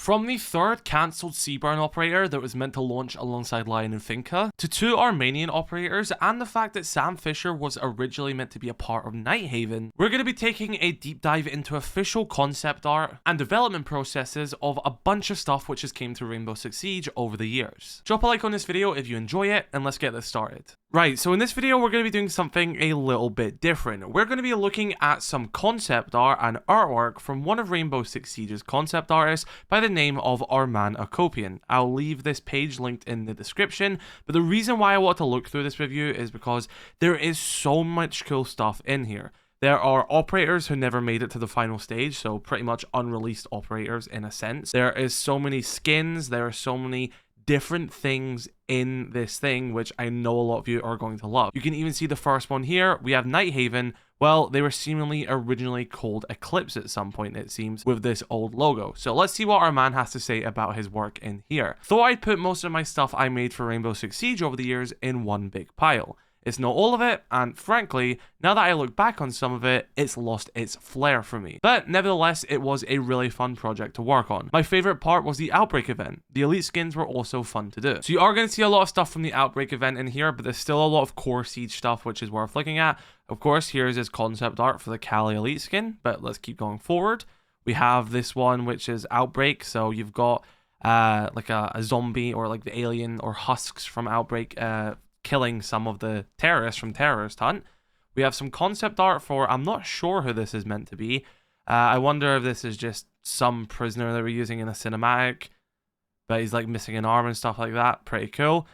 From the third cancelled Seaburn operator that was meant to launch alongside Lion and Finka, to two Armenian operators, and the fact that Sam Fisher was originally meant to be a part of NIGHTHAVEN, we're going to be taking a deep dive into official concept art and development processes of a bunch of stuff which has came to Rainbow Six Siege over the years. Drop a like on this video if you enjoy it, and let's get this started. Right, so in this video we're going to be doing something a little bit different. We're going to be looking at some concept art and artwork from one of Rainbow Six Siege's concept artists by the name of Armenian. I'll leave this page linked in the description, but the reason why I want to look through this review is because there is so much cool stuff in here. There are operators who never made it to the final stage, so pretty much unreleased operators in a sense. There is so many skins, there are so many different things in this thing, which I know a lot of you are going to love. You can even see the first one here. We have NIGHTHAVEN. Well, they were seemingly originally called Eclipse at some point, it seems, with this old logo. So let's see what our man has to say about his work in here. Thought I'd put most of my stuff I made for Rainbow Six Siege over the years in one big pile. It's not all of it, and frankly, now that I look back on some of it, it's lost its flair for me. But nevertheless, it was a really fun project to work on. My favorite part was the Outbreak event. The elite skins were also fun to do. So you are going to see a lot of stuff from the Outbreak event in here, but there's still a lot of core Siege stuff which is worth looking at. Of course, here's his concept art for the Kali elite skin, but let's keep going forward. We have this one which is Outbreak, so you've got like a zombie or like the alien or husks from Outbreak killing some of the terrorists from Terrorist Hunt. We have some concept art for, I'm not sure who this is meant to be. I wonder if this is just some prisoner that we're using in a cinematic, but he's like missing an arm and stuff like that. Pretty cool.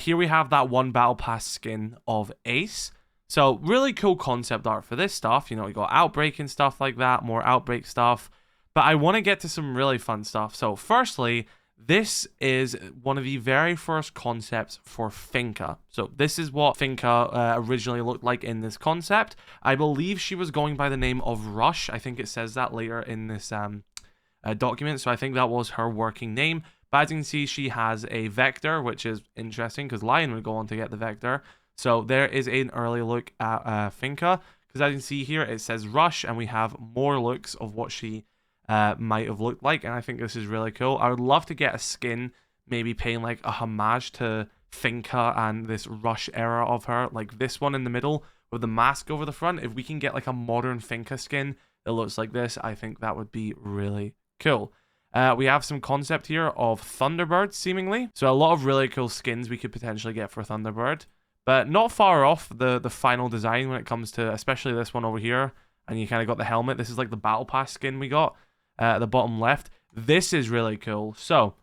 Here we have that one battle pass skin of Ace. So really cool concept art for this stuff. You know, we got Outbreak and stuff like that, more Outbreak stuff. But I want to get to some really fun stuff. So firstly, this is one of the very first concepts for Finka. So this is what Finka originally looked like in this concept. I believe she was going by the name of Rush. I think it says that later in this document. So I think that was her working name. But as you can see, she has a vector, which is interesting because Lion would go on to get the vector. So there is an early look at Finka. Because as you can see here, it says Rush, and we have more looks of what she might have looked like, and I think this is really cool. I would love to get a skin maybe paying like a homage to Finka and this Rush era of her, like this one in the middle with the mask over the front. If we can get like a modern Finka skin that looks like this, I think that would be really cool. We have some concept here of Thunderbird seemingly, so a lot of really cool skins we could potentially get for Thunderbird, but not far off the final design when it comes to especially this one over here. And you kind of got the helmet. This is like the battle pass skin we got at the bottom left. This is really cool. So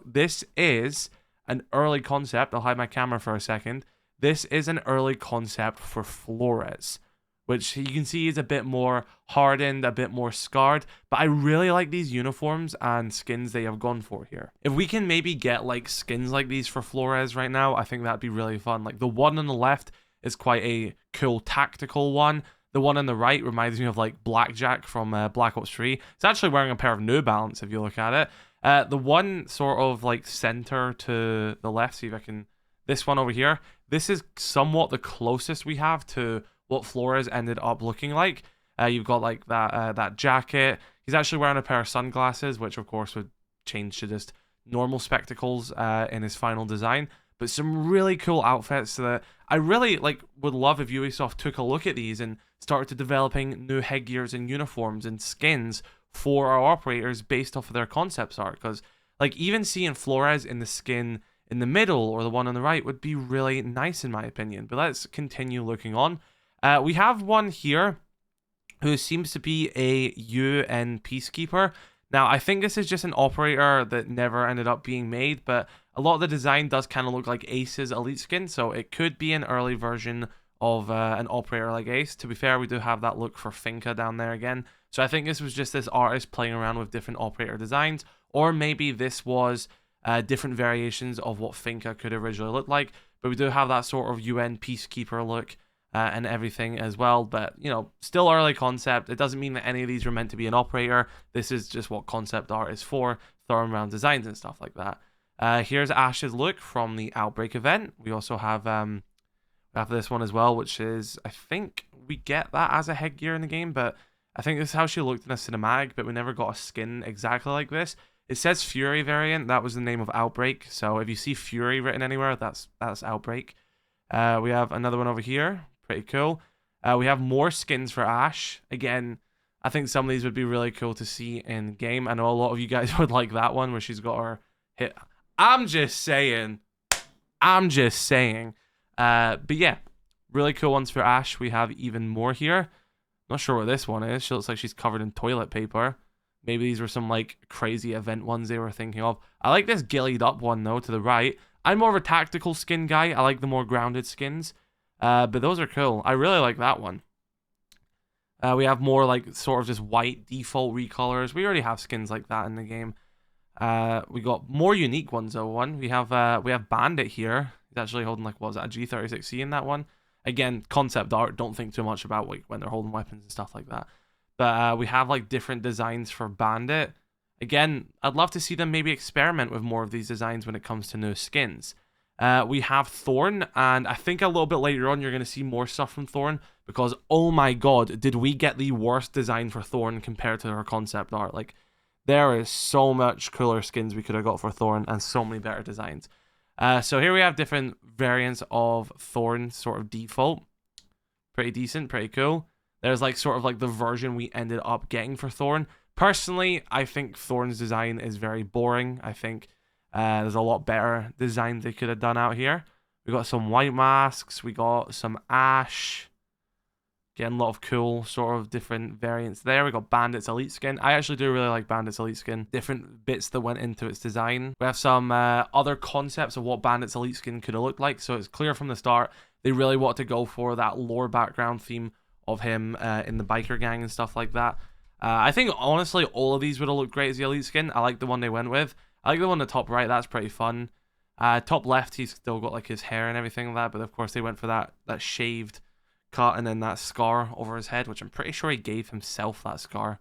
this is an early concept. I'll hide my camera for a second. This is an early concept for Flores, which you can see is a bit more hardened, a bit more scarred. But I really like these uniforms and skins they have gone for here. If we can maybe get like skins like these for Flores right now, I think that'd be really fun. Like the one on the left is quite a cool tactical one. The one on the right reminds me of like Blackjack from Black Ops 3. It's actually wearing a pair of New Balance if you look at it. The one sort of like center to the left, see if I can... This one over here. This is somewhat the closest we have to what Flores ended up looking like. You've got like that jacket. He's actually wearing a pair of sunglasses, which of course would change to just normal spectacles in his final design. But some really cool outfits that I really would love if Ubisoft took a look at these and started developing new headgears and uniforms and skins for our operators based off of their concepts art. Because like even seeing Flores in the skin in the middle or the one on the right would be really nice in my opinion. But let's continue looking on. We have one here who seems to be a UN peacekeeper. Now, I think this is just an operator that never ended up being made, but a lot of the design does kind of look like Ace's elite skin, so it could be an early version of an operator like Ace. To be fair, we do have that look for Finka down there again. So I think this was just this artist playing around with different operator designs, or maybe this was different variations of what Finka could originally look like, but we do have that sort of UN peacekeeper look and everything as well. But you know, still early concept. It doesn't mean that any of these are meant to be an operator. This is just what concept art is for, throwing around designs and stuff like that. Here's Ash's look from the Outbreak event. We also have this one as well, which is, I think we get that as a headgear in the game, but I think this is how she looked in a cinematic, but we never got a skin exactly like this. It says Fury variant. That was the name of Outbreak. So if you see Fury written anywhere, that's Outbreak. We have another one over here. Pretty cool. We have more skins for Ashe. Again, I think some of these would be really cool to see in game. I know a lot of you guys would like that one where she's got her hit. I'm just saying. But yeah, really cool ones for Ashe. We have even more here. Not sure what this one is. She looks like she's covered in toilet paper. Maybe these were some like crazy event ones they were thinking of. I like this gillied up one though to the right. I'm more of a tactical skin guy. I like the more grounded skins. But those are cool. I really like that one. We have more like sort of just white default recolors. We already have skins like that in the game. We got more unique ones though. We have Bandit here. He's actually holding like, what was that, a G36C in that one? Again, concept art. Don't think too much about like when they're holding weapons and stuff like that. But we have like different designs for Bandit. Again, I'd love to see them maybe experiment with more of these designs when it comes to new skins. We have Thorn, and I think a little bit later on you're going to see more stuff from Thorn, because oh my god, did we get the worst design for Thorn compared to her concept art. Like, there is so much cooler skins we could have got for Thorn, and so many better designs. So here we have different variants of Thorn, sort of default. Pretty decent, pretty cool. There's like sort of like the version we ended up getting for Thorn. Personally, I think Thorn's design is very boring. I think there's a lot better design they could have done out here. We got some white masks. We got some Ashe. Getting a lot of cool sort of different variants there. We got Bandit's Elite skin. I actually do really like Bandit's Elite skin. Different bits that went into its design. We have some other concepts of what Bandit's Elite skin could have looked like. So it's clear from the start they really want to go for that lore background theme of him in the biker gang and stuff like that. I think honestly all of these would have looked great as the Elite skin. I like the one they went with. I like the one on the top right. That's pretty fun. Top left, he's still got like his hair and everything like that. But of course they went for that shaved cut and then that scar over his head, which I'm pretty sure he gave himself that scar,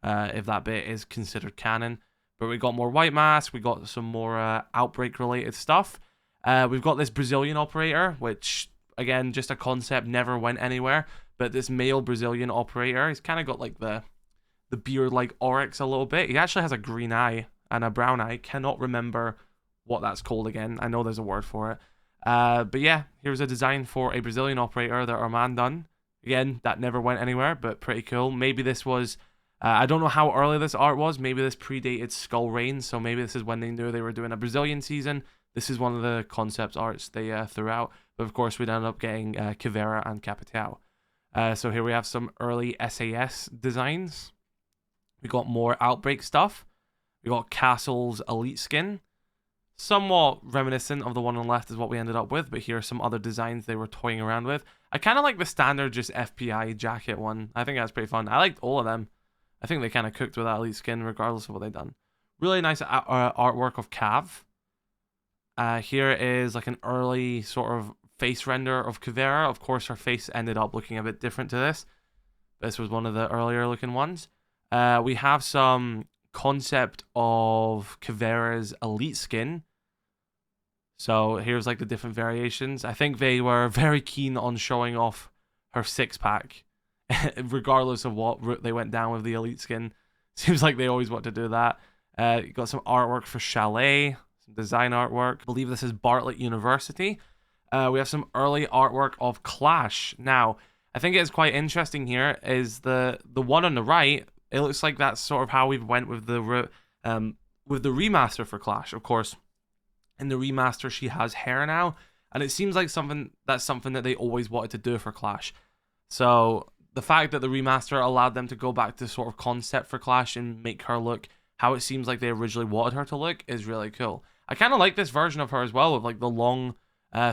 if that bit is considered canon. But we got more white mask. We got some more Outbreak related stuff. We've got this Brazilian operator, which again, just a concept, never went anywhere. But this male Brazilian operator, he's kind of got like the beard like Oryx a little bit. He actually has a green eye and a brown eye. Cannot remember what that's called again. I know there's a word for it. But yeah, here's a design for a Brazilian operator that Armand done. Again, that never went anywhere, but pretty cool. Maybe this was, I don't know how early this art was. Maybe this predated Skull Reign, so maybe this is when they knew they were doing a Brazilian season. This is one of the concept arts they threw out. But of course, we'd ended up getting Caveira and Capitao. So here we have some early SAS designs. We got more Outbreak stuff. We got Castle's Elite skin. Somewhat reminiscent of the one on the left is what we ended up with, but here are some other designs they were toying around with. I kind of like the standard just FPI jacket one. I think that's pretty fun. I liked all of them. I think they kind of cooked with that Elite skin regardless of what they've done. Really nice artwork of Kaze. Here is like an early sort of face render of Caveira. Of course, her face ended up looking a bit different to this. This was one of the earlier looking ones. We have some concept of Caveira's Elite skin. So here's like the different variations. I think they were very keen on showing off her six-pack, regardless of what route they went down with the Elite skin. Seems like they always want to do that. You got some artwork for Chalet, some design artwork. I believe this is Bartlett University. We have some early artwork of Clash. Now, I think it's quite interesting here is the one on the right. It looks like that's sort of how we went with the remaster for Clash. Of course, in the remaster, she has hair now, and it seems like something that they always wanted to do for Clash. So the fact that the remaster allowed them to go back to sort of concept for Clash and make her look how it seems like they originally wanted her to look is really cool. I kind of like this version of her as well, with like the long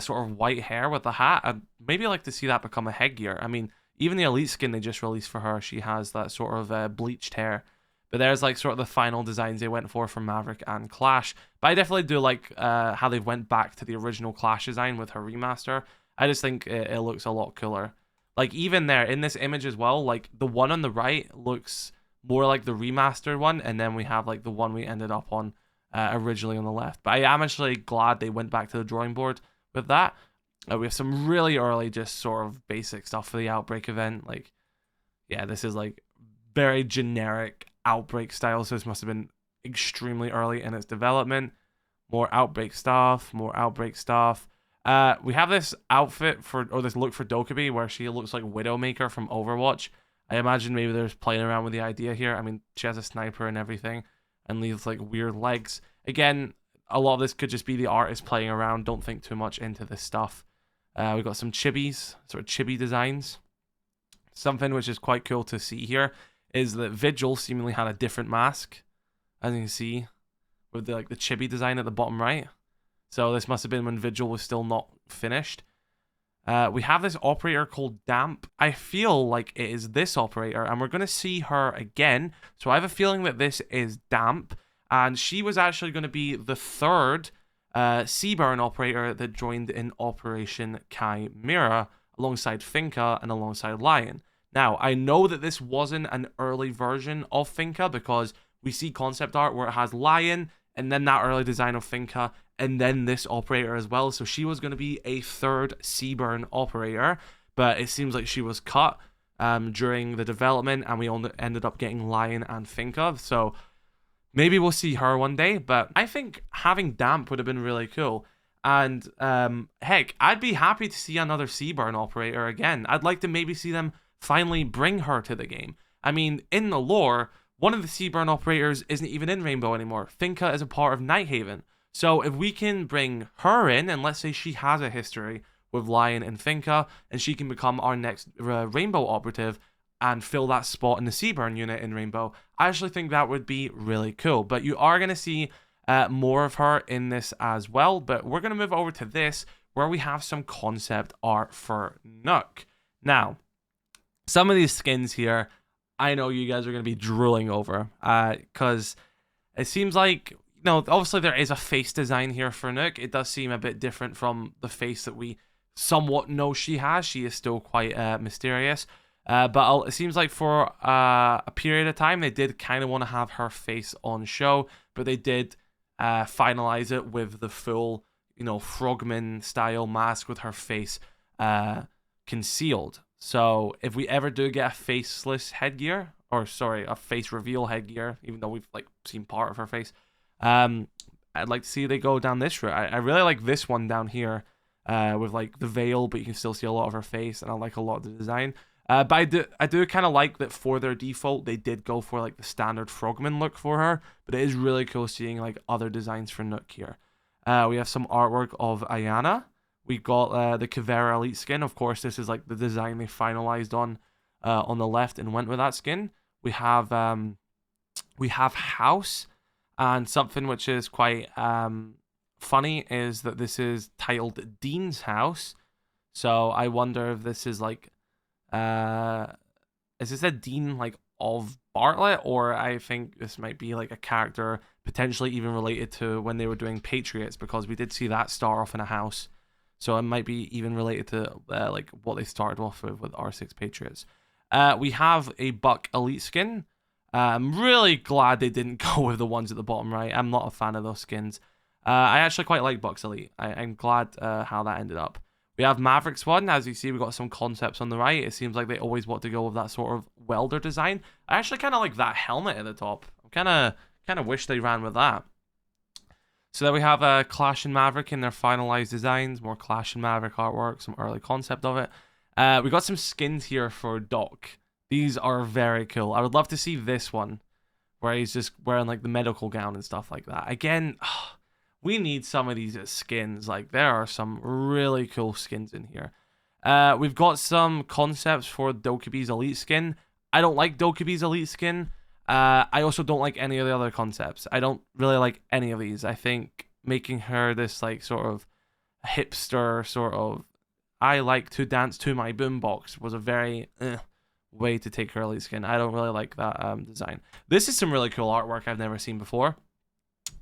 sort of white hair with the hat. I'd maybe like to see that become a headgear. I mean, even the Elite skin they just released for her, she has that sort of bleached hair. But there's like sort of the final designs they went for Maverick and Clash. But I definitely do like how they went back to the original Clash design with her remaster. I just think it looks a lot cooler. Like even there in this image as well, like the one on the right looks more like the remastered one, and then we have like the one we ended up on originally on the left. But I am actually glad they went back to the drawing board with that. We have some really early just sort of basic stuff for the Outbreak event. Like, yeah, this is like very generic Outbreak style, so this must have been extremely early in its development. More Outbreak stuff, more Outbreak stuff. We have this outfit for, or this look for Dokkaebi where she looks like Widowmaker from Overwatch. I imagine maybe they're playing around with the idea here. I mean, she has a sniper and everything and leaves like weird legs. Again, a lot of this could just be the artist playing around. Don't think too much into this stuff. We've got some chibis, sort of chibi designs. Something which is quite cool to see here is that Vigil seemingly had a different mask, as you can see, with the, like the chibi design at the bottom right. So this must have been when Vigil was still not finished. We have this operator called Damp. I feel like it is this operator, and we're going to see her again. So I have a feeling that this is Damp, and she was actually going to be the third Seaburn operator that joined in Operation Chimera alongside Finka and alongside Lion. Now, I know that this wasn't an early version of Finka because we see concept art where it has Lion and then that early design of Finka and then this operator as well. So she was going to be a third Seaburn operator, but it seems like she was cut during the development and we ended up getting Lion and Finka. So maybe we'll see her one day, but I think having Damp would have been really cool. And heck, I'd be happy to see another Seaburn operator again. I'd like to maybe see them finally bring her to the game. I mean, in the lore, one of the Seaburn operators isn't even in Rainbow anymore. Finka is a part of NIGHTHAVEN. So if we can bring her in, and let's say she has a history with Lion and Finka, and she can become our next Rainbow operative and fill that spot in the Seaburn unit in Rainbow, I actually think that would be really cool. But you are going to see more of her in this as well. But we're going to move over to this, where we have some concept art for Nook. Now, some of these skins here, I know you guys are going to be drooling over, because it seems like, you know, obviously there is a face design here for Nook. It does seem a bit different from the face that we somewhat know she has. She is still quite mysterious. But it seems like for a period of time, they did kind of want to have her face on show, but they did finalize it with the full, you know, Frogman style mask with her face concealed. So if we ever do get a faceless headgear, or sorry, a face reveal headgear, even though we've like seen part of her face, I'd like to see they go down this route. I really like this one down here with like the veil, but you can still see a lot of her face, and I like a lot of the design. But I do kind of like that for their default, they did go for like the standard Frogman look for her, but it is really cool seeing like other designs for Nook here. We have some artwork of Ayana. We got the Kavera Elite skin. Of course, this is like the design they finalized on the left and went with that skin. We have House, and something which is quite funny is that this is titled Dean's House. So I wonder if this is like, is this a Dean like of Bartlett, or I think this might be like a character potentially even related to when they were doing Patriots, because we did see that start off in a house. So it might be even related to like what they started off with R6 Patriots. We have a Buck Elite skin. I'm really glad they didn't go with the ones at the bottom right. I'm not a fan of those skins. I actually quite like Buck's Elite. I'm glad how that ended up. We have Maverick's one. As you see, we've got some concepts on the right. It seems like they always want to go with that sort of welder design. I actually kind of like that helmet at the top. I kind of wish they ran with that. So then we have Clash and Maverick in their finalized designs. More Clash and Maverick artwork, some early concept of it. We got some skins here for Doc. These are very cool. I would love to see this one, where he's just wearing like the medical gown and stuff like that. Again, we need some of these as skins. Like, there are some really cool skins in here. We've got some concepts for Dokkaebi's Elite skin. I don't like Dokkaebi's Elite skin. I also don't like any of the other concepts. I don't really like any of these. I think making her this like sort of hipster sort of I like to dance to my boombox was a very way to take her Elite skin. I don't really like that design. This is some really cool artwork I've never seen before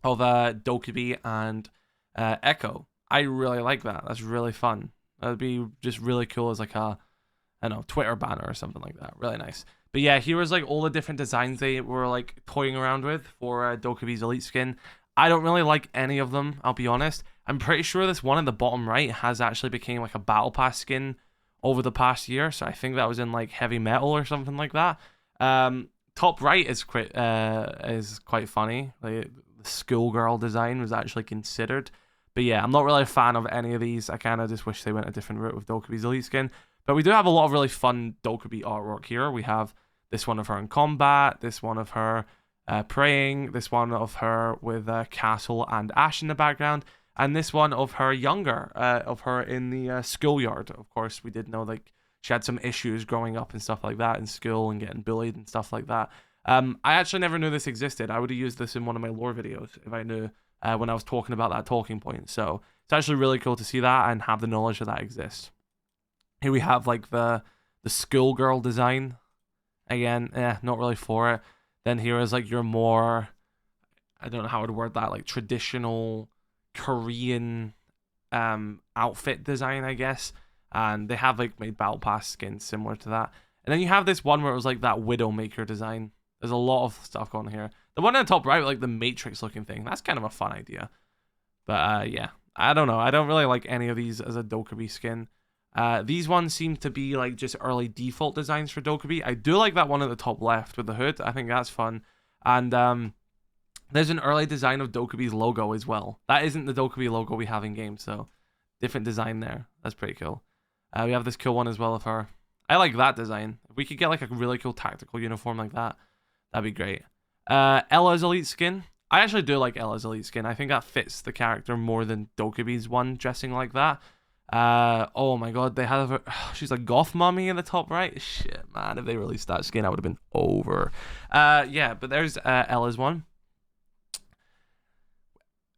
of Dokkaebi and Echo. I really like that. That's really fun. That'd be just really cool as like a, I don't know, Twitter banner or something like that. Really nice. But yeah, here was like all the different designs they were like toying around with for Dokkaebi's Elite skin. I don't really like any of them, I'll be honest. I'm pretty sure this one in the bottom right has actually became like a Battle Pass skin over the past year. So I think that was in like Heavy Metal or something like that. top right is quite funny. Like, the schoolgirl design was actually considered. But yeah, I'm not really a fan of any of these. I kind of just wish they went a different route with Dokubi's elite skin. But we do have a lot of really fun Dokubi artwork here. We have this one of her in combat, this one of her praying, this one of her with Castle and Ash in the background, and this one of her younger, of her in the schoolyard. Of course, we did know like she had some issues growing up and stuff like that in school and getting bullied and stuff like that. I actually never knew this existed. I would have used this in one of my lore videos if I knew when I was talking about that talking point. So it's actually really cool to see that and have the knowledge that that exists. Here we have like the schoolgirl design. Again, not really for it. Then here is like your more, I don't know how I would word that, like traditional Korean outfit design, I guess. And they have like made battle pass skins similar to that. And then you have this one where it was like that Widowmaker design. There's a lot of stuff going here. The one on the top right, like the Matrix looking thing, that's kind of a fun idea. But yeah, I don't know. I don't really like any of these as a Dokubi skin. These ones seem to be like just early default designs for Dokubi. I do like that one at the top left with the hood. I think that's fun. And there's an early design of Dokubi's logo as well. That isn't the Dokubi logo we have in game, so different design there. That's pretty cool. We have this cool one as well of her. I like that design. If we could get like a really cool tactical uniform like that, that'd be great. Ella's elite skin. I actually do like Ella's elite skin. I think that fits the character more than Dokubi's one dressing like that. Oh my god, they have her, she's a goth mummy in the top right. Shit, man, if they released that skin, I would have been over. Yeah, but there's Ella's one.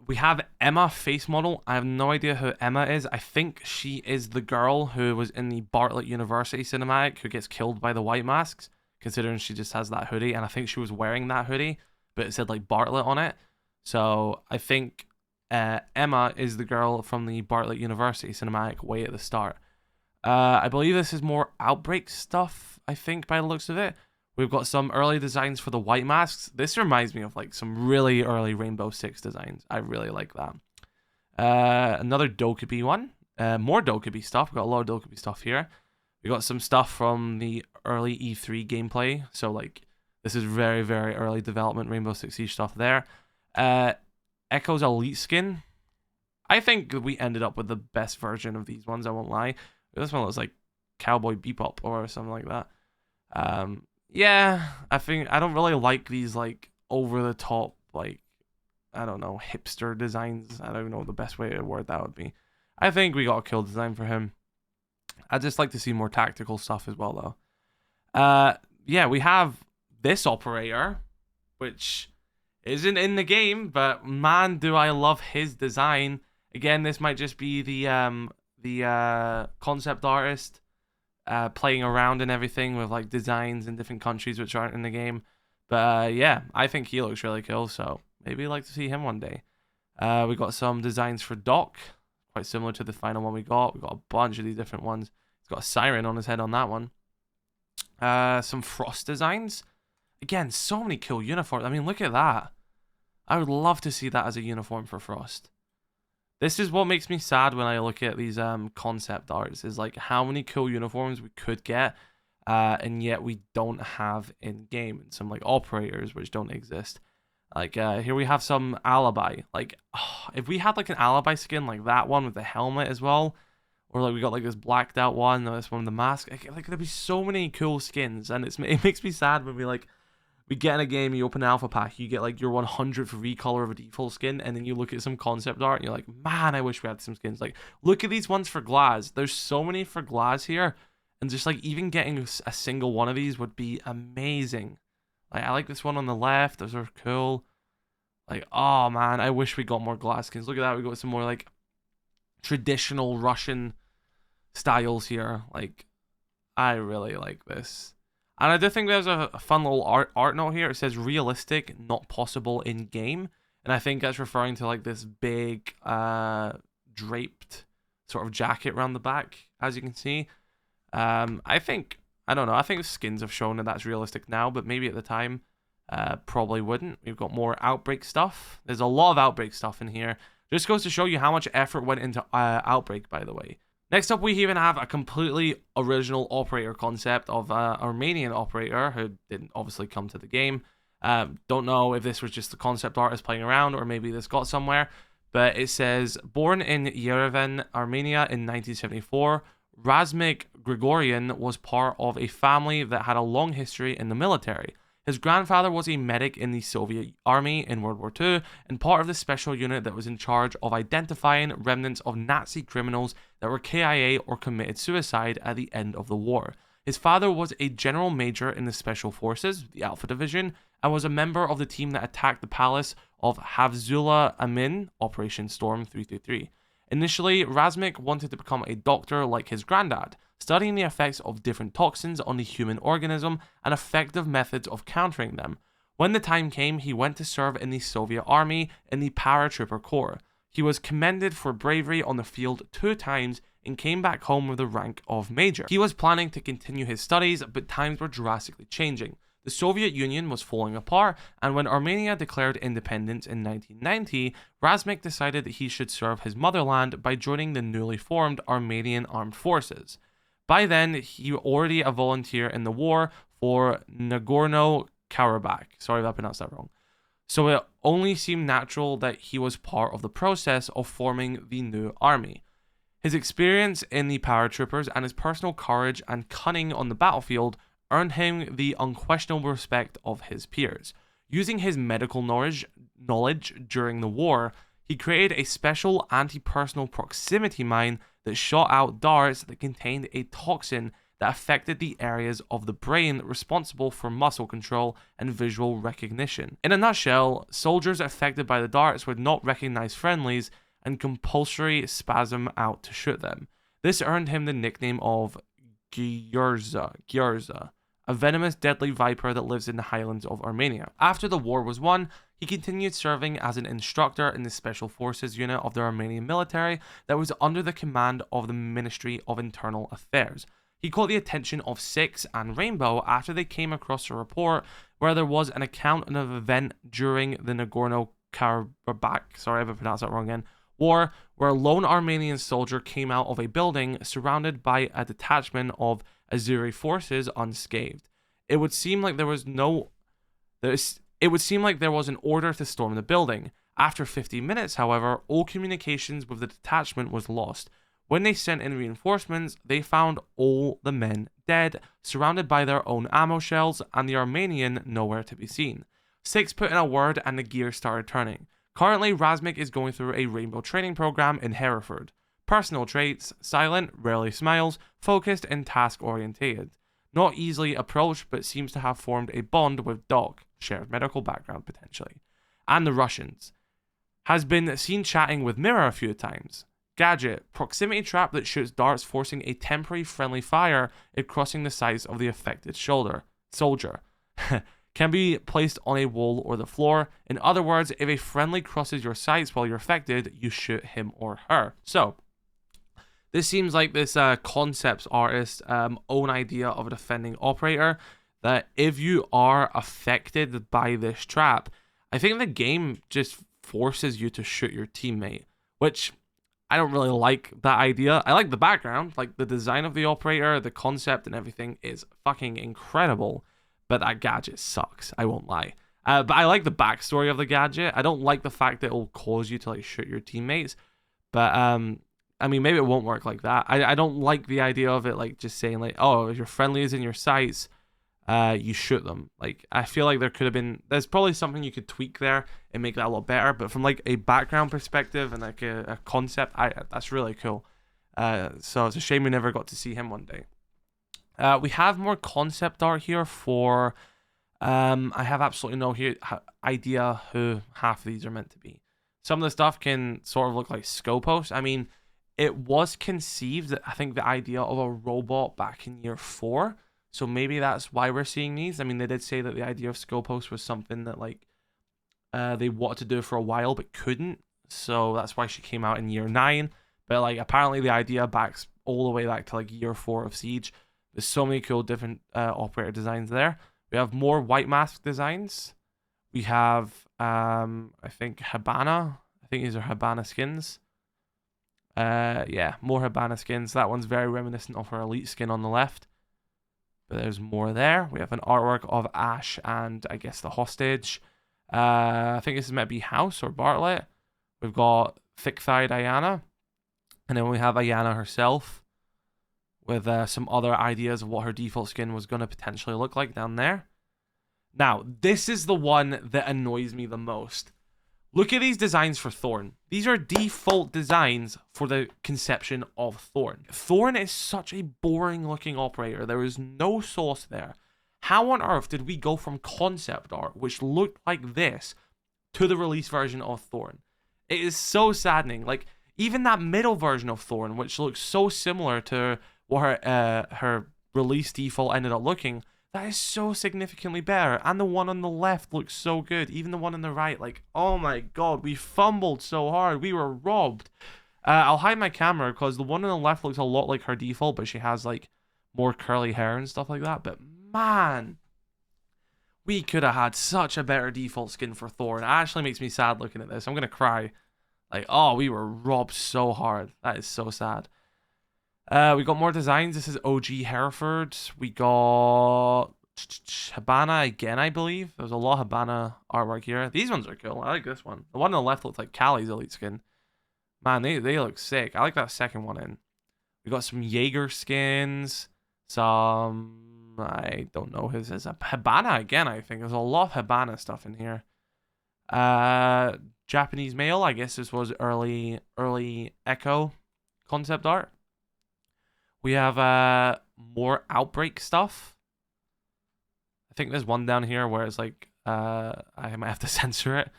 We have Emma face model. I have no idea who Emma is. I think she is the girl who was in the Bartlett University cinematic who gets killed by the white masks, considering she just has that hoodie, and I think she was wearing that hoodie, but it said like Bartlett on it. So I think Emma is the girl from the Bartlett University cinematic way at the start. I believe this is more Outbreak stuff, I think, by the looks of it. We've got some early designs for the white masks. This reminds me of like some really early Rainbow Six designs. I really like that. Another Dokubi one. More Dokubi stuff. We've got a lot of Dokubi stuff here. We got some stuff from the early E3 gameplay. So like this is very, very early development Rainbow Six Siege stuff there. Echo's elite skin. I think we ended up with the best version of these ones, I won't lie. This one looks like Cowboy Bebop or something like that. Yeah, I don't really like these like over the top, like, I don't know, hipster designs. I don't even know the best way to word that would be. I think we got a cool design for him. I'd just like to see more tactical stuff as well though. Yeah, we have this operator, which isn't in the game, but man, do I love his design. Again, this might just be the concept artist playing around and everything with like designs in different countries which aren't in the game. But yeah, I think he looks really cool, so maybe I'd like to see him one day. We got some designs for Doc, quite similar to the final one we got. We got a bunch of these different ones. He's got a siren on his head on that one. Some Frost designs. Again, so many cool uniforms. I mean, look at that. I would love to see that as a uniform for Frost. This is what makes me sad when I look at these concept arts, is like how many cool uniforms we could get, and yet we don't have in game, and some like operators which don't exist. Like here we have some Alibi. Like if we had like an Alibi skin like that one with the helmet as well, or like we got like this blacked out one, or this one with the mask. Like there'd be so many cool skins, and it makes me sad when we get in a game, you open an alpha pack, you get like your 100th recolor of a default skin, and then you look at some concept art and you're like, man, I wish we had some skins. Like, look at these ones for Glaz. There's so many for Glaz here, and just like even getting a single one of these would be amazing. Like, I like this one on the left. Those are cool. Like, oh man, I wish we got more Glaz skins. Look at that. We got some more like traditional Russian styles here. Like, I really like this. And I do think there's a fun little art note here. It says realistic, not possible in game. And I think that's referring to like this big draped sort of jacket around the back, as you can see. I don't know. I think the skins have shown that that's realistic now, but maybe at the time probably wouldn't. We've got more Outbreak stuff. There's a lot of Outbreak stuff in here. Just goes to show you how much effort went into Outbreak, by the way. Next up, we even have a completely original operator concept of an Armenian operator who didn't obviously come to the game. Don't know if this was just the concept artist playing around or maybe this got somewhere, but it says, born in Yerevan, Armenia in 1974, Razmik Grigorian was part of a family that had a long history in the military. His grandfather was a medic in the Soviet army in World War II and part of the special unit that was in charge of identifying remnants of Nazi criminals that were KIA or committed suicide at the end of the war. His father was a general major in the Special Forces, the Alpha Division, and was a member of the team that attacked the palace of Havzula Amin, Operation Storm 333. Initially, Razmik wanted to become a doctor like his granddad, studying the effects of different toxins on the human organism and effective methods of countering them. When the time came, he went to serve in the Soviet army in the paratrooper corps. He was commended for bravery on the field 2 times and came back home with the rank of major. He was planning to continue his studies, but times were drastically changing. The Soviet Union was falling apart, and when Armenia declared independence in 1990, Razmik decided that he should serve his motherland by joining the newly formed Armenian Armed Forces. By then, he already a volunteer in the war for Nagorno-Karabakh. Sorry if I pronounced that wrong. So it only seemed natural that he was part of the process of forming the new army. His experience in the paratroopers and his personal courage and cunning on the battlefield earned him the unquestionable respect of his peers. Using his medical knowledge during the war, he created a special anti-personal proximity mine that shot out darts that contained a toxin that affected the areas of the brain responsible for muscle control and visual recognition. In a nutshell, soldiers affected by the darts would not recognize friendlies and compulsory spasm out to shoot them. This earned him the nickname of Gyurza, a venomous deadly viper that lives in the highlands of Armenia. After the war was won, he continued serving as an instructor in the Special Forces unit of the Armenian military that was under the command of the Ministry of Internal Affairs. He caught the attention of Six and Rainbow after they came across a report where there was an account of an event during the Nagorno-Karabakh, sorry if I pronounced that wrong again, war, where a lone Armenian soldier came out of a building surrounded by a detachment of Azeri forces unscathed. It would seem like there was an order to storm the building. After 50 minutes, however, all communications with the detachment was lost. When they sent in reinforcements, they found all the men dead, surrounded by their own ammo shells, and the Armenian nowhere to be seen. Six put in a word and the gears started turning. Currently, Razmik is going through a rainbow training program in Hereford. Personal traits: silent, rarely smiles, focused and task-orientated. Not easily approached, but seems to have formed a bond with Doc, shared medical background potentially, and the Russians. Has been seen chatting with Mirror a few times. Gadget: proximity trap that shoots darts, forcing a temporary friendly fire if crossing the sights of the affected soldier. Can be placed on a wall or the floor. In other words, if a friendly crosses your sights while you're affected, you shoot him or her. So, this seems like this concept artist's own idea of a defending operator, that if you are affected by this trap, I think the game just forces you to shoot your teammate, which I don't really like that idea. I like the background, like the design of the operator, the concept and everything is fucking incredible. But that gadget sucks, I won't lie. But I like the backstory of the gadget. I don't like the fact that it will cause you to like shoot your teammates. But I mean, maybe it won't work like that. I don't like the idea of it like just saying like, oh, if your friendly is in your sights, you shoot them. Like, I feel like there's probably something you could tweak there and make that a lot better. But from like a background perspective and like a concept, that's really cool. So it's a shame we never got to see him one day. We have more concept art here for, I have absolutely no idea who half of these are meant to be. Some of the stuff can sort of look like Scopos. I mean, it was conceived, I think, the idea of a robot back in year 4. So maybe that's why we're seeing these. I mean, they did say that the idea of Scopos was something that like they wanted to do for a while but couldn't. So that's why she came out in year 9. But like apparently the idea backs all the way back to like year 4 of Siege. There's so many cool different operator designs there. We have more white mask designs. We have, I think, Habana. I think these are Habana skins. Yeah, more Hibana skins. That one's very reminiscent of her elite skin on the left. But there's more there. We have an artwork of Ash and I guess the hostage. I think this is meant to be House or Bartlett. We've got thick-thighed Ayana. And then we have Ayana herself with some other ideas of what her default skin was going to potentially look like down there. Now, this is the one that annoys me the most. Look at these designs for Thorn. These are default designs for the conception of Thorn. Thorn is such a boring looking operator. There is no sauce there. How on earth did we go from concept art, which looked like this, to the release version of Thorn? It is so saddening. Like, even that middle version of Thorn, which looks so similar to what her release default ended up looking, that is so significantly better. And the one on the left looks so good. Even the one on the right, like, oh my god, we fumbled so hard. We were robbed. I'll hide my camera because the one on the left looks a lot like her default, but she has, like, more curly hair and stuff like that. But, man, we could have had such a better default skin for Thorn. It actually makes me sad looking at this. I'm going to cry. Like, oh, we were robbed so hard. That is so sad. We got more designs. This is OG Hereford. We got Hibana again, I believe. There's a lot of Hibana artwork here. These ones are cool. I like this one. The one on the left looks like Kaze's elite skin. Man, they look sick. I like that second one in. We got some Jaeger skins. Some... I don't know whose is. Hibana again, I think. There's a lot of Hibana stuff in here. Japanese male. I guess this was early Echo concept art. We have more Outbreak stuff. I think there's one down here where it's like, I might have to censor it.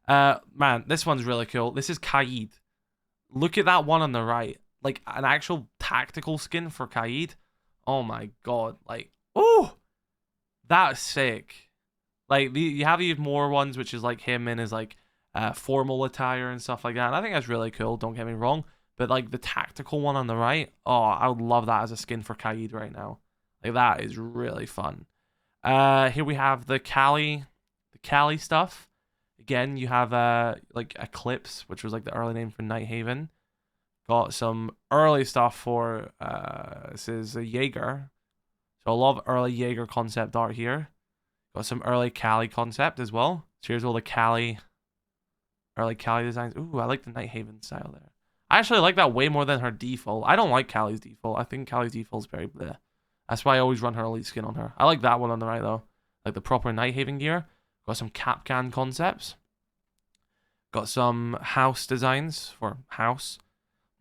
Man, this one's really cool. This is Kaze. Look at that one on the right. Like, an actual tactical skin for Kaze. Oh my god. Like, oh! That's sick. Like, you have these more ones, which is like him in his, like, formal attire and stuff like that. And I think that's really cool, don't get me wrong. But, like, the tactical one on the right, oh, I would love that as a skin for Kaze right now. Like, that is really fun. Here we have the Kali stuff. Again, you have, like, Eclipse, which was, like, the early name for NIGHTHAVEN. Got some early stuff for, this is a Jaeger. So, a lot of early Jaeger concept art here. Got some early Kali concept as well. So, here's all the early Kali designs. Ooh, I like the NIGHTHAVEN style there. I actually like that way more than her default. I don't like Kali's default. I think Kali's default is very bleh. That's why I always run her elite skin on her. I like that one on the right, though. Like the proper NIGHTHAVEN gear. Got some Capcan concepts. Got some house designs for house.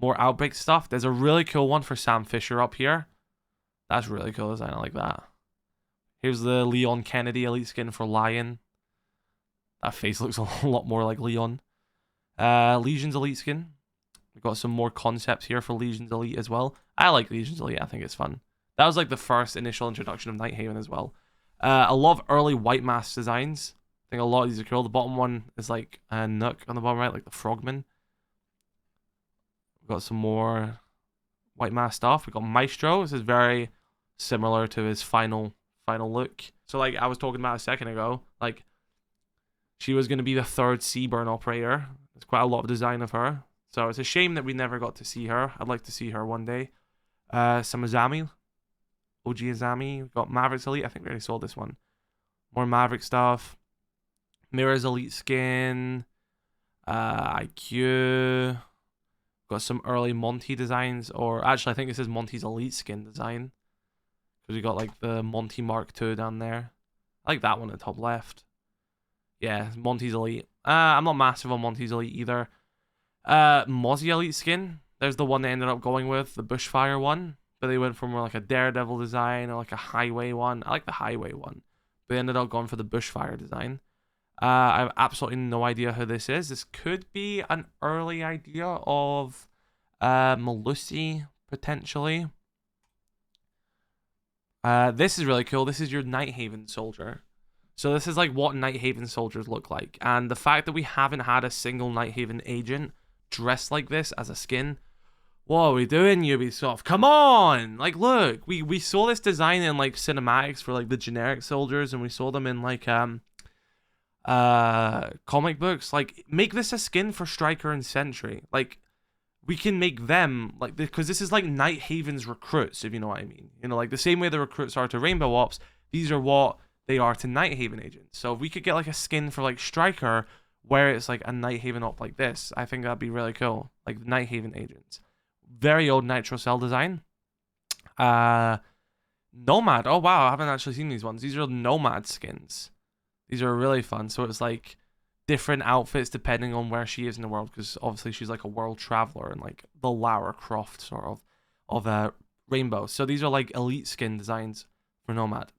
More Outbreak stuff. There's a really cool one for Sam Fisher up here. That's really cool design. I like that. Here's the Leon Kennedy elite skin for Lion. That face looks a lot more like Leon. Legion's elite skin. We've got some more concepts here for Legion's Elite as well. I like Legion's Elite. I think it's fun. That was like the first initial introduction of NIGHTHAVEN as well. I love early white mask designs. I think a lot of these are cool. The bottom one is like a Nook on the bottom right, like the Frogman. We've got some more white mask stuff. We've got Maestro. This is very similar to his final look. So like I was talking about a second ago, like she was going to be the third Seaburn operator. There's quite a lot of design of her. So it's a shame that we never got to see her. I'd like to see her one day. Some Azami. OG Azami. We've got Maverick's Elite. I think we already saw this one. More Maverick stuff. Mira's Elite skin. IQ. Got some early Monty designs. Or actually, I think this is Monty's Elite skin design. Because we got like the Monty Mark II down there. I like that one at the top left. Yeah, Monty's Elite. I'm not massive on Monty's Elite either. Mozzie Elite skin. There's the one they ended up going with, the Bushfire one. But they went from more like a Daredevil design or like a Highway one. I like the Highway one. But they ended up going for the Bushfire design. I have absolutely no idea who this is. This could be an early idea of Malusi, potentially. This is really cool. This is your NIGHTHAVEN soldier. So this is like what NIGHTHAVEN soldiers look like. And the fact that we haven't had a single NIGHTHAVEN agent dressed like this as a skin. What are we doing, Ubisoft? Come on! Like, look, we saw this design in like cinematics for like the generic soldiers, and we saw them in like comic books. Like, make this a skin for Striker and Sentry. Like, we can make them like, because this is like Nighthaven's recruits, if you know what I mean. You know, like the same way the recruits are to Rainbow Ops, these are what they are to Nighthaven agents. So if we could get like a skin for like Striker where it's like a Nighthaven op like this, I think that'd be really cool. Like Nighthaven agents. Very old Nitro Cell design. Nomad. Oh wow, I haven't actually seen these ones. These are Nomad skins. These are really fun. So it's like different outfits depending on where she is in the world, because obviously she's like a world traveler and like the Lara Croft sort of Rainbow. So these are like elite skin designs for Nomad.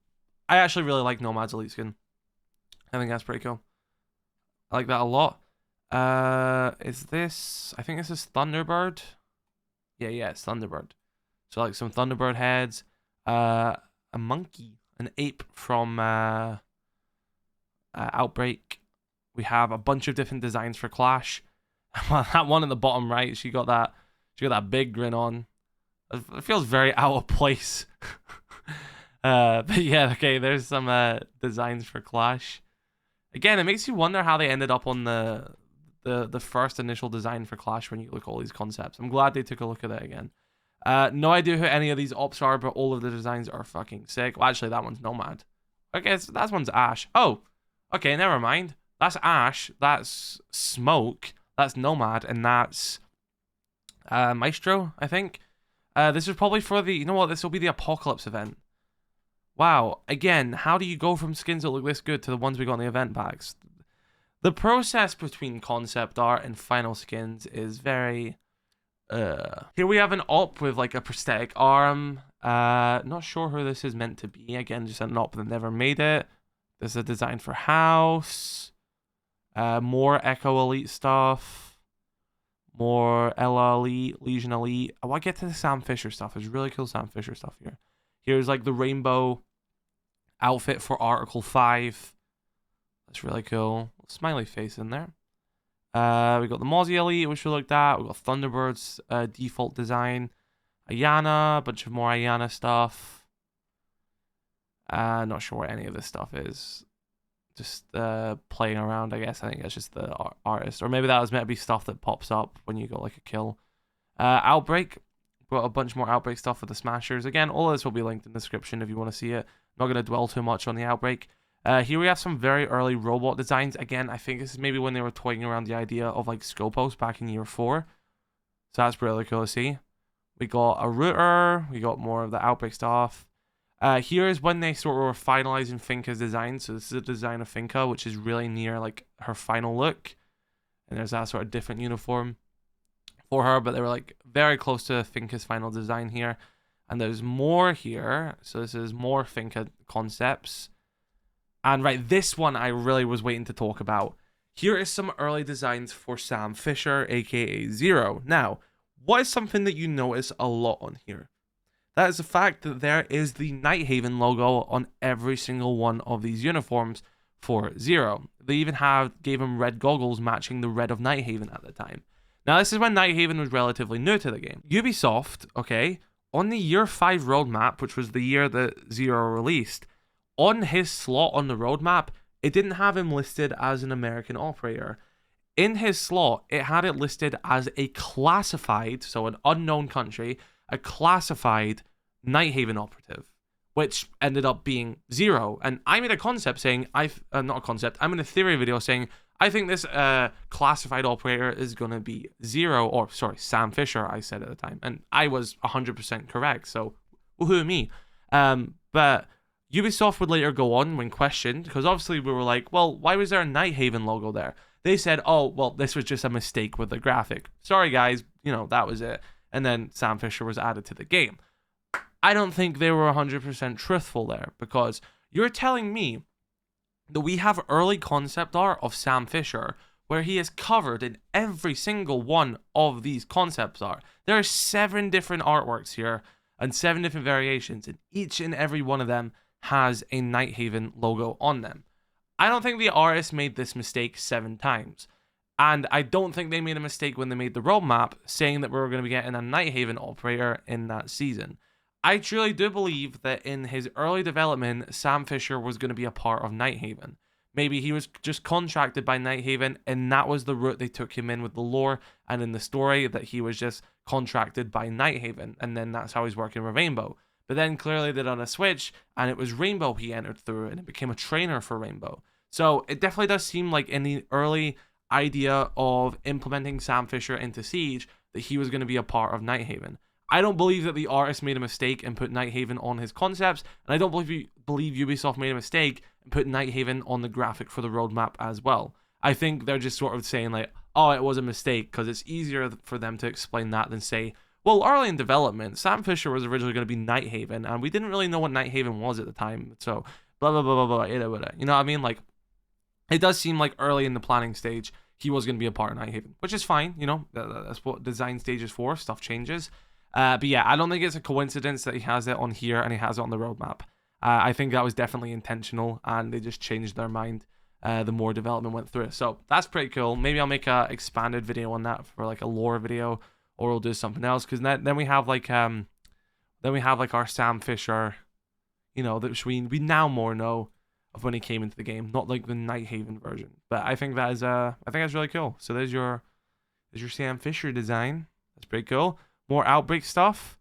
I actually really like Nomad's elite skin. I think that's pretty cool. I like that a lot. Is this, I think this is Thunderbird. Yeah, it's Thunderbird. So like some Thunderbird heads, a monkey, an ape from Outbreak. We have a bunch of different designs for Clash. That one at the bottom right, she got that big grin on. It feels very out of place. But yeah, okay, there's some designs for Clash. Again, it makes you wonder how they ended up on the first initial design for Clash when you look at all these concepts. I'm glad they took a look at it again. No idea who any of these ops are, but all of the designs are fucking sick. Well, actually, that one's Nomad. Okay, so that one's Ash. Oh, okay, never mind. That's Ash, that's Smoke, that's Nomad, and that's Maestro, I think. This is probably for the, you know what, this will be the Apocalypse event. Wow, again, how do you go from skins that look this good to the ones we got in the event packs? The process between concept art and final skins is very... Here we have an op with like a prosthetic arm. Not sure who this is meant to be. Again, just an op that never made it. There's a design for House. More Echo Elite stuff. More Ella Elite, Legion Elite. I want to get to the Sam Fisher stuff. There's really cool Sam Fisher stuff here. Here's like the rainbow outfit for Article 5. That's really cool. Smiley face in there. We got the Mozzie Elite, which we looked at. We got Thunderbird's default design. Ayana, a bunch of more Ayana stuff. Not sure what any of this stuff is. Just playing around, I guess. I think that's just the artist. Or maybe that was meant to be stuff that pops up when you got like a kill. Outbreak. Got a bunch more Outbreak stuff with the Smashers. Again, all of this will be linked in the description if you want to see it. I'm not going to dwell too much on the Outbreak. Here we have some very early robot designs. Again, I think this is maybe when they were toying around the idea of like Scopos back in year 4. So that's really cool to see. We got a router. We got more of the Outbreak stuff. Here is when they sort of were finalizing Finka's design. So this is a design of Finka, which is really near like her final look. And there's that sort of different uniform for her, but they were like very close to Finka's final design here. And there's more here. So this is more Finka concepts. And right, this one I really was waiting to talk about. Here is some early designs for Sam Fisher, aka Zero. Now, what is something that you notice a lot on here? That is the fact that there is the Nighthaven logo on every single one of these uniforms for Zero. They even gave him red goggles matching the red of Nighthaven at the time. Now, this is when Nighthaven was relatively new to the game. Ubisoft, okay, on the year 5 roadmap, which was the year that Zero released, on his slot on the roadmap, it didn't have him listed as an American operator. In his slot, it had it listed as a classified, so an unknown country, a classified Nighthaven operative, which ended up being Zero. And I made a concept saying, not a concept, I made a theory video saying, I think this classified operator is going to be Zero, or sorry, Sam Fisher, I said at the time. And I was 100% correct, so woohoo me. But Ubisoft would later go on when questioned, because obviously we were like, well, why was there a Nighthaven logo there? They said, oh, well, this was just a mistake with the graphic. Sorry, guys, you know, that was it. And then Sam Fisher was added to the game. I don't think they were 100% truthful there, because you're telling me that we have early concept art of Sam Fisher where he is covered in every single one of these concept art. There are 7 different artworks here and 7 different variations, and each and every one of them has a Nighthaven logo on them. I don't think the artist made this mistake 7 times. And I don't think they made a mistake when they made the roadmap saying that we were going to be getting a Nighthaven operator in that season. I truly do believe that in his early development, Sam Fisher was going to be a part of Nighthaven. maybe he was just contracted by NIGHTHAVEN, and that was the route they took him in with the lore and in the story, that he was just contracted by NIGHTHAVEN, and then that's how he's working with Rainbow. But then clearly they done a switch, and it was Rainbow he entered through, and it became a trainer for Rainbow. So it definitely does seem like in the early idea of implementing Sam Fisher into Siege, that he was going to be a part of NIGHTHAVEN. I don't believe that the artist made a mistake and put NIGHTHAVEN on his concepts, and I don't believe Ubisoft made a mistake and put NIGHTHAVEN on the graphic for the roadmap as well. I think they're just sort of saying like, oh, it was a mistake, because it's easier for them to explain that than say, well, early in development, Sam Fisher was originally going to be NIGHTHAVEN, and we didn't really know what NIGHTHAVEN was at the time, so blah, blah, blah, blah, blah, you know what I mean? Like, it does seem like early in the planning stage, he was going to be a part of NIGHTHAVEN, which is fine, you know, that's what design stage is for, stuff changes. But yeah, I don't think it's a coincidence that he has it on here and he has it on the roadmap. I think that was definitely intentional, and they just changed their mind the more development went through it. So that's pretty cool. Maybe I'll make a expanded video on that for like a lore video, or we'll do something else, because then we have like our Sam Fisher, you know, that we now more know of when he came into the game, not like the NIGHTHAVEN version. But I think that is that's really cool. So there's your Sam Fisher design. That's pretty cool. More Outbreak stuff.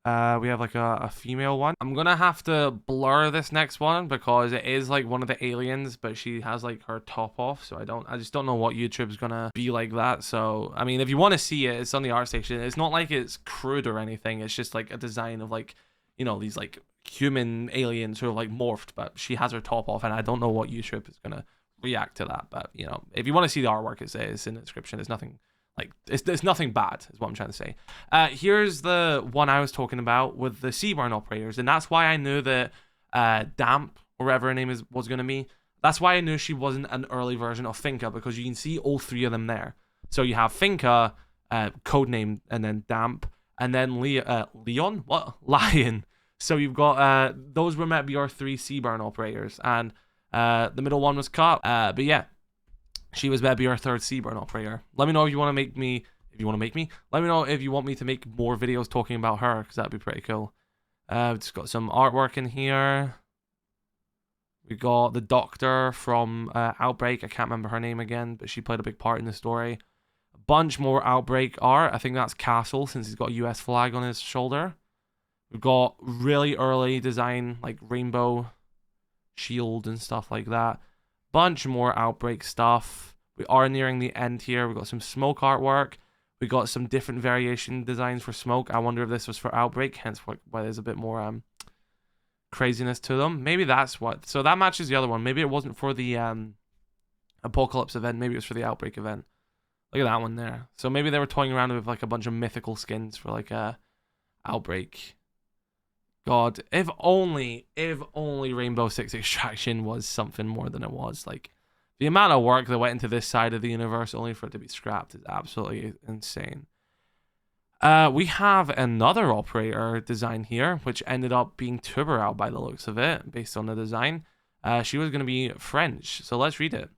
We have like a female one. I'm gonna have to blur this next one because it is like one of the aliens, but she has like her top off, so I just don't know what YouTube's gonna be like that. So I mean, if you want to see it, it's on the art section. It's not like it's crude or anything. It's just like a design of like, you know, these like human aliens who are like morphed, but she has her top off, and I don't know what YouTube is gonna react to that. But you know, if you want to see the artwork, it's in the description. There's nothing. Like, it's nothing bad, is what I'm trying to say. Here's the one I was talking about with the Seaburn operators, and that's why I knew that Damp, or whatever her name was going to be, that's why I knew she wasn't an early version of Finka, because you can see all three of them there. So you have Finka, codename, and then Damp, and then Leon? What? Lion. So you've got, those were meant to be our three Seaburn operators, and the middle one was cut, but yeah. She was meant to be our third Seaburn operator. Let me know if you want to make me, let me know if you want me to make more videos talking about her, because that'd be pretty cool. Just got some artwork in here. We got the doctor from Outbreak. I can't remember her name again, but she played a big part in the story. A bunch more Outbreak art. I think that's Castle, since he's got a US flag on his shoulder. We've got really early design, like rainbow shield and stuff like that. Bunch more Outbreak stuff. We are nearing the end here. We've got some smoke artwork. We got some different variation designs for smoke. I wonder if this was for Outbreak, hence why there's a bit more craziness to them. Maybe that's what. So that matches the other one. Maybe it wasn't for the Apocalypse event. Maybe it was for the Outbreak event. Look at that one there. So maybe they were toying around with like a bunch of mythical skins for like Outbreak. God, if only Rainbow Six Extraction was something more than it was. Like, the amount of work that went into this side of the universe only for it to be scrapped is absolutely insane. We have another operator design here, which ended up being Tuberal by the looks of it, based on the design. She was going to be French, so let's read it.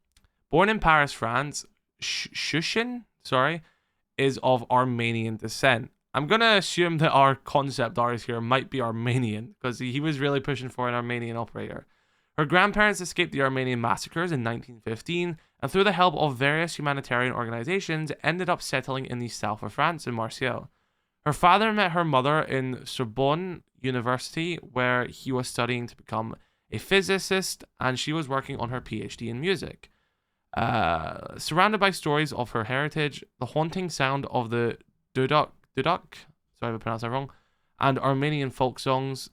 Born in Paris, France, Shushin, is of Armenian descent. I'm going to assume that our concept artist here might be Armenian, because he was really pushing for an Armenian operator. Her grandparents escaped the Armenian massacres in 1915, and through the help of various humanitarian organizations, ended up settling in the south of France in Marseille. Her father met her mother in Sorbonne University, where he was studying to become a physicist, and she was working on her PhD in music. Surrounded by stories of her heritage, the haunting sound of the duduk, sorry if I pronounced that wrong, and Armenian folk songs,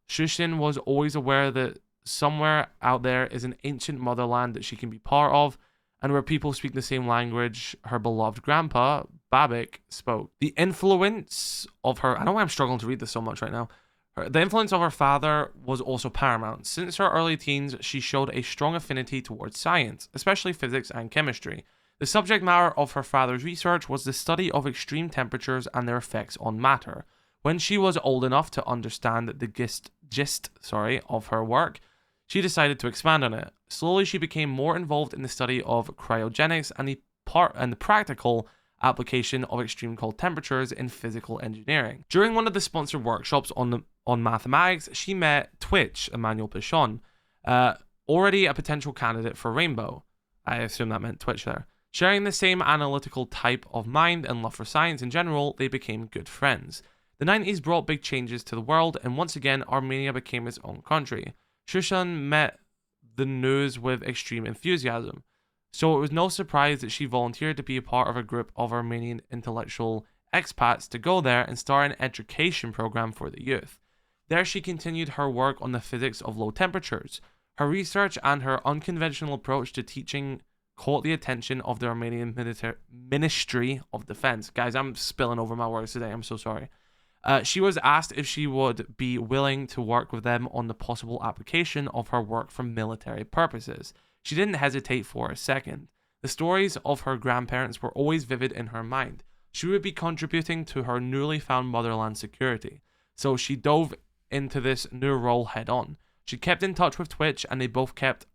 Shushin was always aware that somewhere out there is an ancient motherland that she can be part of, and where people speak the same language her beloved grandpa, Babik, spoke. The influence of her... I don't know why I'm struggling to read this so much right now. The influence of her father was also paramount. Since her early teens, she showed a strong affinity towards science, especially physics and chemistry. The subject matter of her father's research was the study of extreme temperatures and their effects on matter. When she was old enough to understand the gist of her work, she decided to expand on it. Slowly, she became more involved in the study of cryogenics and the practical application of extreme cold temperatures in physical engineering. During one of the sponsored workshops on mathematics, she met Twitch, Emmanuel Pichon, already a potential candidate for Rainbow. I assume that meant Twitch there. Sharing the same analytical type of mind and love for science in general, they became good friends. The 90s brought big changes to the world, and once again, Armenia became its own country. Shushan met the news with extreme enthusiasm, so it was no surprise that she volunteered to be a part of a group of Armenian intellectual expats to go there and start an education program for the youth. There she continued her work on the physics of low temperatures. Her research and her unconventional approach to teaching caught the attention of the Armenian Ministry of Defense. Guys, I'm spilling over my words today. I'm so sorry. She was asked if she would be willing to work with them on the possible application of her work for military purposes. She didn't hesitate for a second. The stories of her grandparents were always vivid in her mind. She would be contributing to her newly found motherland security. So she dove into this new role head on. She kept in touch with Twitch, and they both kept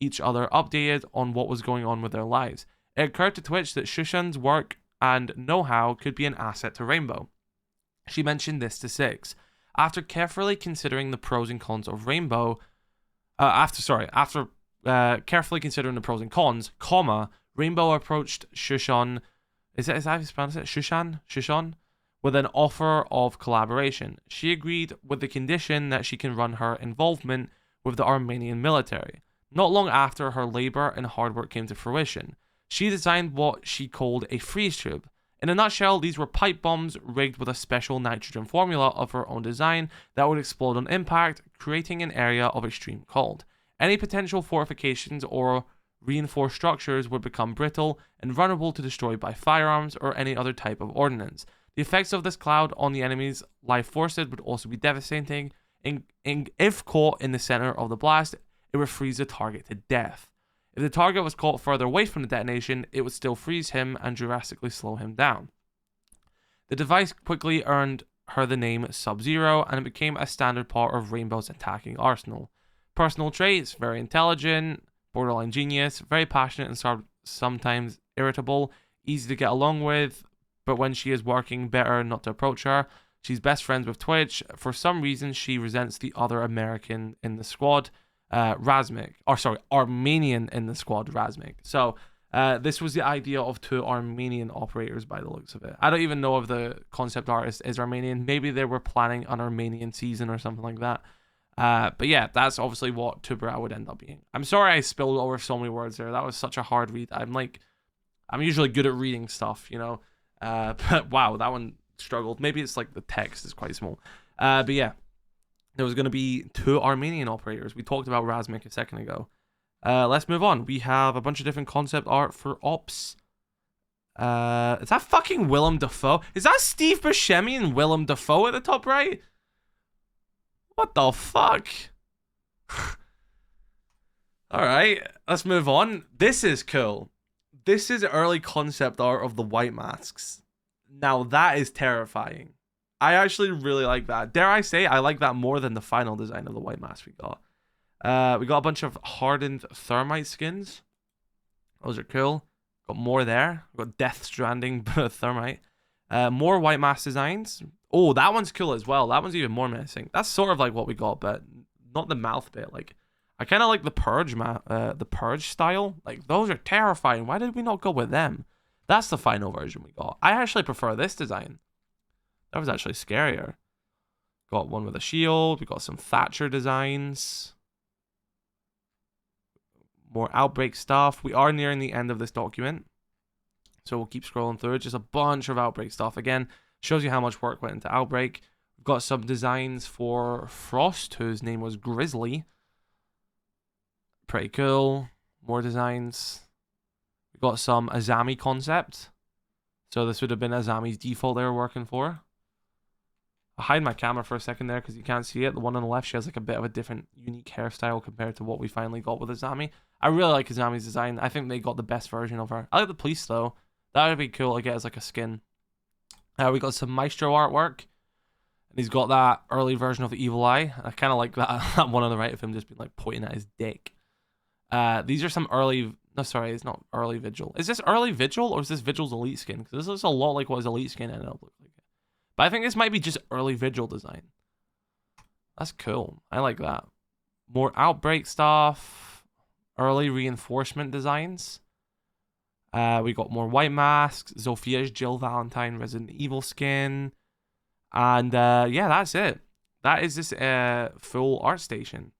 each other updated on what was going on with their lives. It occurred to Twitch that Shushan's work and know-how could be an asset to Rainbow. She mentioned this to Six. After carefully considering the pros and cons of Rainbow, after carefully considering the pros and cons, Rainbow approached Shushan, is that how you pronounce it? Shushan, with an offer of collaboration. She agreed with the condition that she can run her involvement with the Armenian military. Not long after, her labor and hard work came to fruition. She designed what she called a freeze tube. In a nutshell, these were pipe bombs rigged with a special nitrogen formula of her own design that would explode on impact, creating an area of extreme cold. Any potential fortifications or reinforced structures would become brittle and vulnerable to destroy by firearms or any other type of ordnance. The effects of this cloud on the enemy's life forces would also be devastating, and if caught in the center of the blast, it would freeze the target to death. If the target was caught further away from the detonation, it would still freeze him and drastically slow him down. The device quickly earned her the name Sub-Zero, and it became a standard part of Rainbow's attacking arsenal. Personal traits: very intelligent, borderline genius, very passionate and sometimes irritable, easy to get along with, but when she is working, better not to approach her. She's best friends with Twitch. For some reason, she resents the other American in the squad, Armenian in the squad, Razmik. So this was the idea of two Armenian operators by the looks of it. I don't even know if the concept artist is Armenian. Maybe they were planning an Armenian season or something like that. But yeah, that's obviously what Tubera would end up being. I'm sorry I spilled over so many words there. That was such a hard read. I'm usually good at reading stuff, you know. But wow, that one struggled. Maybe it's like the text is quite small. But yeah. There was going to be two Armenian operators. We talked about Razmik a second ago. Let's move on. We have a bunch of different concept art for ops. Is that fucking Willem Dafoe? Is that Steve Buscemi and Willem Dafoe at the top right? What the fuck? Alright, let's move on. This is cool. This is early concept art of the white masks. Now that is terrifying. I actually really like that. Dare I say, I like that more than the final design of the white mask we got. We got a bunch of hardened thermite skins. Those are cool. Got more there. We got Death Stranding thermite. More white mask designs. Oh, that one's cool as well. That one's even more menacing. That's sort of like what we got, but not the mouth bit. Like, I kind of like the Purge style. Like, those are terrifying. Why did we not go with them? That's the final version we got. I actually prefer this design. That was actually scarier. Got one with a shield. We got some Thatcher designs. More Outbreak stuff. We are nearing the end of this document, so we'll keep scrolling through. Just a bunch of Outbreak stuff. Again, shows you how much work went into Outbreak. We've got some designs for Frost, whose name was Grizzly. Pretty cool. More designs. We've got some Azami concept. So this would have been Azami's default they were working for. I'll hide my camera for a second there because you can't see it. The one on the left, she has like a bit of a different, unique hairstyle compared to what we finally got with Azami. I really like Azami's design. I think they got the best version of her. I like the police though. That would be cool to get as like a skin. We got some Maestro artwork. And he's got that early version of the Evil Eye. I kind of like that one on the right of him just being like pointing at his dick. These are some early... No, sorry, it's not early Vigil. Is this early Vigil or is this Vigil's Elite skin? Because this looks a lot like what his Elite skin ended up looking like. But I think this might be just early Vigil design. That's cool. I like that. More Outbreak stuff. early reinforcement designs. We got more white masks, Zophia's Jill Valentine Resident Evil skin, and yeah, that's it. That is this full art station.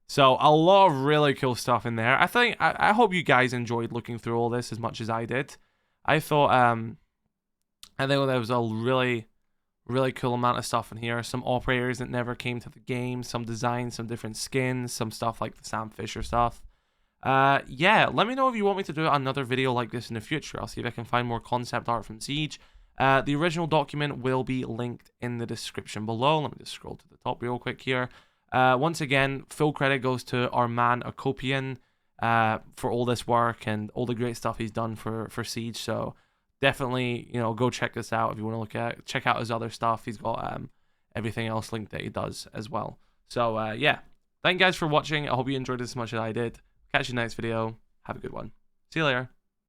So a lot of really cool stuff in there. I hope you guys enjoyed looking through all this as much as I did. I thought I think there was a really cool amount of stuff in here. Some operators that never came to the game, some designs, some different skins, some stuff like the Sam Fisher stuff. Yeah, let me know if you want me to do another video like this in the future. I'll see if I can find more concept art from Siege. The original document will be linked in the description below. Let me just scroll to the top real quick here. Once again, full credit goes to our man Akopian for all this work and all the great stuff he's done for Siege. So definitely, you know, go check this out if you want to look at it. Check out his other stuff. He's got everything else linked that he does as well. So yeah, thank you guys for watching. I hope you enjoyed this as much as I did. Catch you next video. Have a good one. See you later.